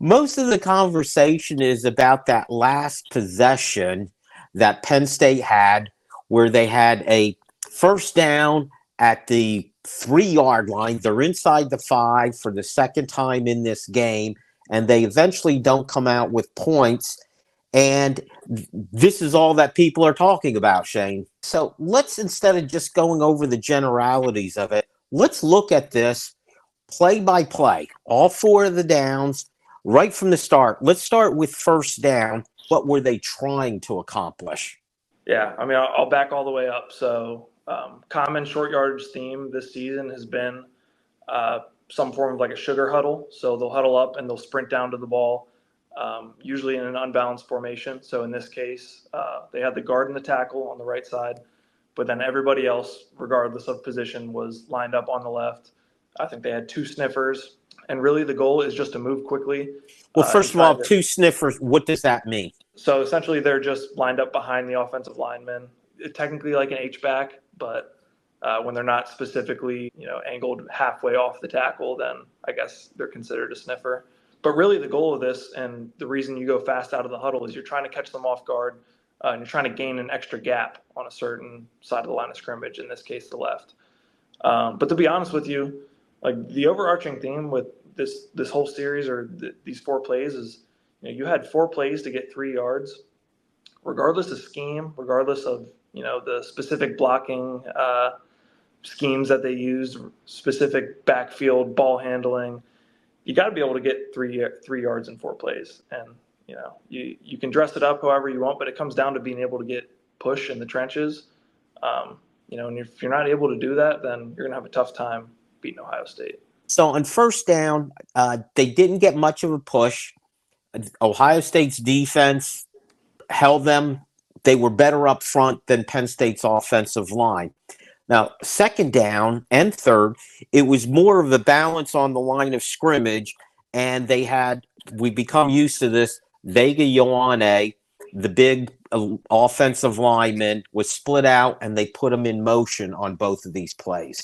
Most of the conversation is about that last possession that Penn State had, where they had a first down at the 3-yard line. They're inside the 5 for the second time in this game, and they eventually don't come out with points. And this is all that people are talking about, Shane. So let's, instead of just going over the generalities of it, let's look at this play by play, all 4 of the downs right from the start. Let's start with first down. What were they trying to accomplish? Yeah, I mean, I'll back all the way up. So common short yardage theme this season has been some form of like a sugar huddle. So they'll huddle up and they'll sprint down to the ball, usually in an unbalanced formation. So in this case, they had the guard and the tackle on the right side, but then everybody else, regardless of position, was lined up on the left. I think they had 2 sniffers, and really the goal is just to move quickly. Well, first of all, 2 sniffers, what does that mean? So essentially they're just lined up behind the offensive lineman. It's technically like an H-back, but when they're not specifically, angled halfway off the tackle, then I guess they're considered a sniffer. But really the goal of this, and the reason you go fast out of the huddle, is you're trying to catch them off guard, and you're trying to gain an extra gap on a certain side of the line of scrimmage, in this case the left. But to be honest with you, like the overarching theme with this whole series, or these 4 plays, is you had 4 plays to get 3 yards, regardless of scheme, regardless of the specific blocking schemes that they used, specific backfield ball handling. You got to be able to get 3 yards in 4 plays, and you can dress it up however you want, but it comes down to being able to get push in the trenches. And if you're not able to do that, then you're gonna have a tough time beating Ohio State. So on first down, they didn't get much of a push. Ohio State's defense held them. They were better up front than Penn State's offensive line. Now, second down and third, it was more of a balance on the line of scrimmage, and we become used to this. Vega Ioane, the big offensive lineman, was split out, and they put him in motion on both of these plays.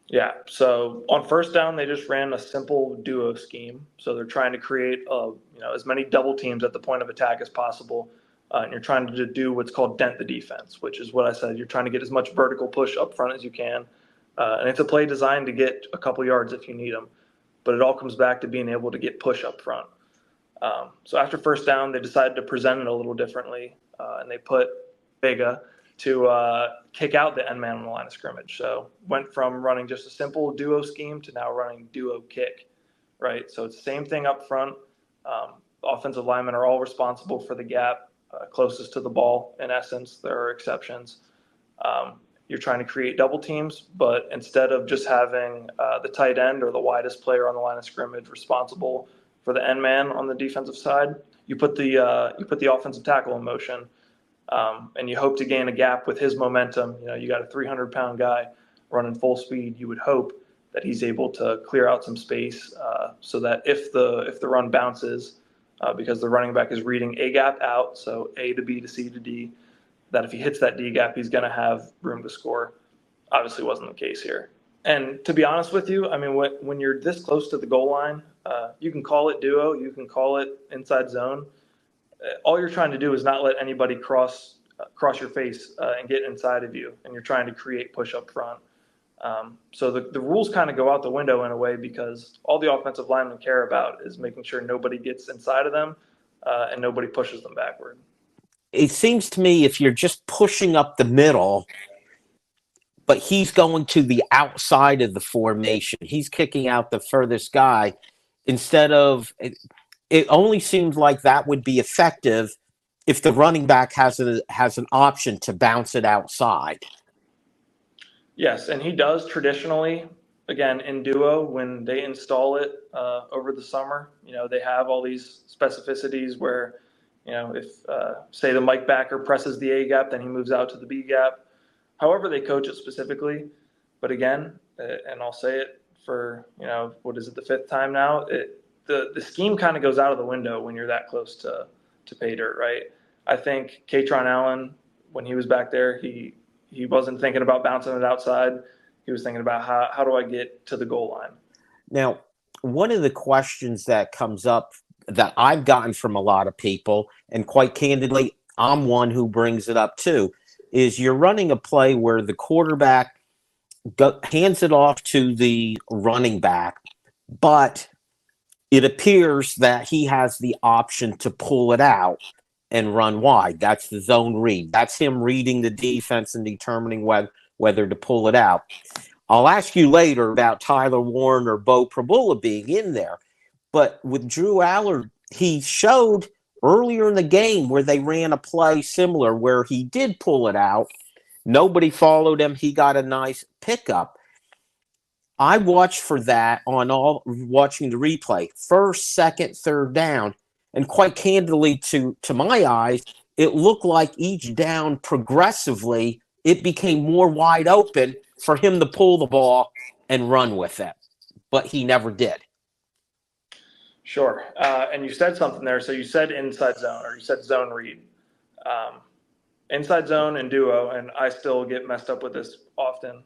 Yeah, so on first down, they just ran a simple duo scheme. So they're trying to create as many double teams at the point of attack as possible. And you're trying to do what's called dent the defense, which is what I said. You're trying to get as much vertical push up front as you can. And it's a play designed to get a couple yards if you need them. But it all comes back to being able to get push up front. So after first down, they decided to present it a little differently. And they put Vega to kick out the end man on the line of scrimmage. So went from running just a simple duo scheme to now running duo kick, right? So it's the same thing up front. Offensive linemen are all responsible for the gap closest to the ball. In essence, there are exceptions. You're trying to create double teams, but instead of just having the tight end or the widest player on the line of scrimmage responsible for the end man on the defensive side, you put the offensive tackle in motion. And you hope to gain a gap with his momentum. You got a 300-pound guy running full speed. You would hope that he's able to clear out some space so that if the run bounces, because the running back is reading a gap out, so A to B to C to D, that if he hits that D gap, he's going to have room to score. Obviously wasn't the case here. And to be honest with you, I mean, when you're this close to the goal line, you can call it duo, you can call it inside zone. All you're trying to do is not let anybody cross your face and get inside of you, and you're trying to create push up front. So the rules kind of go out the window in a way, because all the offensive linemen care about is making sure nobody gets inside of them and nobody pushes them backward. It seems to me if you're just pushing up the middle, but he's going to the outside of the formation, he's kicking out the furthest guy, instead of it only seems like that would be effective if the running back has an option to bounce it outside. Yes, and he does traditionally, again, in duo, when they install it over the summer. They have all these specificities where, if, say, the Mike backer presses the A gap, then he moves out to the B gap. However they coach it specifically. But again, and I'll say it for, what is it, the 5th time now, the scheme kind of goes out of the window when you're that close to pay dirt, right? I think Katron Allen, when he was back there, he wasn't thinking about bouncing it outside. He was thinking about how do I get to the goal line. Now, one of the questions that comes up that I've gotten from a lot of people, and quite candidly, I'm one who brings it up too, is you're running a play where the quarterback hands it off to the running back, but it appears that he has the option to pull it out and run wide. That's the zone read. That's him reading the defense and determining whether to pull it out. I'll ask you later about Tyler Warren or Bo Prabula being in there. But with Drew Allard, he showed earlier in the game where they ran a play similar where he did pull it out. Nobody followed him. He got a nice pickup. I watched for that watching the replay. First, second, third down. And quite candidly, to my eyes, it looked like each down progressively, it became more wide open for him to pull the ball and run with it. But he never did. Sure. And you said something there. So you said inside zone, or you said zone read. Inside zone and duo, and I still get messed up with this often.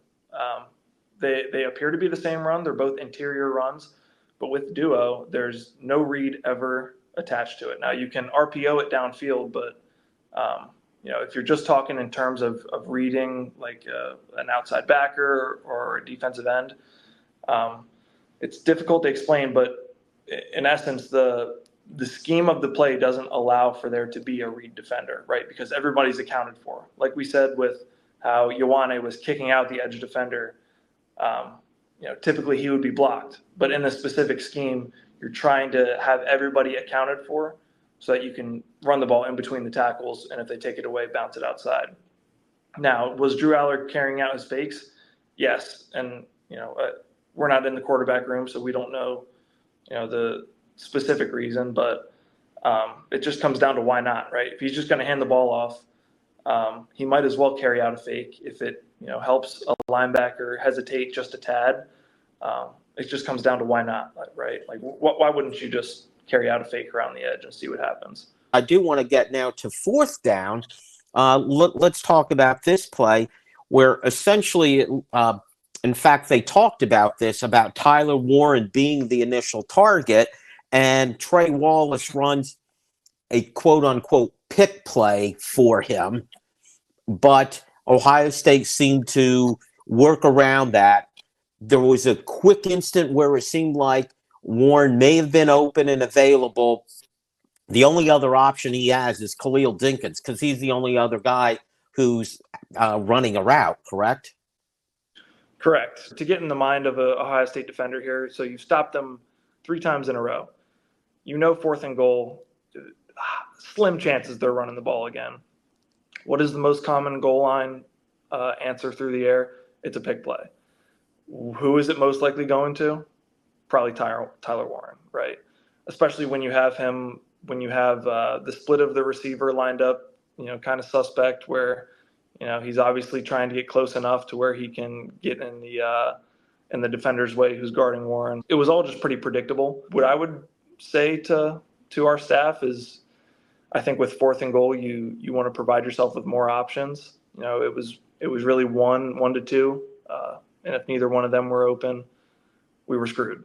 They appear to be the same run. They're both interior runs. But with duo, there's no read ever attached to it. Now, you can RPO it downfield, but if you're just talking in terms of reading like an outside backer or a defensive end, it's difficult to explain, but in essence, the scheme of the play doesn't allow for there to be a read defender, right? Because everybody's accounted for. Like we said with how Ioane was kicking out the edge defender, typically he would be blocked. But in this specific scheme, you're trying to have everybody accounted for so that you can run the ball in between the tackles, and if they take it away, bounce it outside. Now, was Drew Allard carrying out his fakes? Yes. And, we're not in the quarterback room, so we don't know, the specific reason, but it just comes down to why not, right? If he's just going to hand the ball off, he might as well carry out a fake if it, helps a linebacker hesitate just a tad. It just comes down to why not, right? Like, why wouldn't you just carry out a fake around the edge and see what happens? I do want to get now to fourth down. Let's talk about this play where essentially, in fact, they talked about this, about Tyler Warren being the initial target, and Trey Wallace runs a quote-unquote pick play for him, but Ohio State seemed to work around that. There was a quick instant where it seemed like Warren may have been open and available. The only other option he has is Khalil Dinkins because he's the only other guy who's running a route, correct? Correct. To get in the mind of a Ohio State defender here, so you've stopped them 3 times in a row. Fourth and goal, slim chances they're running the ball again. What is the most common goal line answer through the air? It's a pick play. Who is it most likely going to? Probably Tyler Warren, right? Especially when you have the split of the receiver lined up, kind of suspect where, he's obviously trying to get close enough to where he can get in the defender's way who's guarding Warren. It was all just pretty predictable. What I would say to our staff is, I think with fourth and goal, you want to provide yourself with more options. It was really one to two, and if neither one of them were open, we were screwed.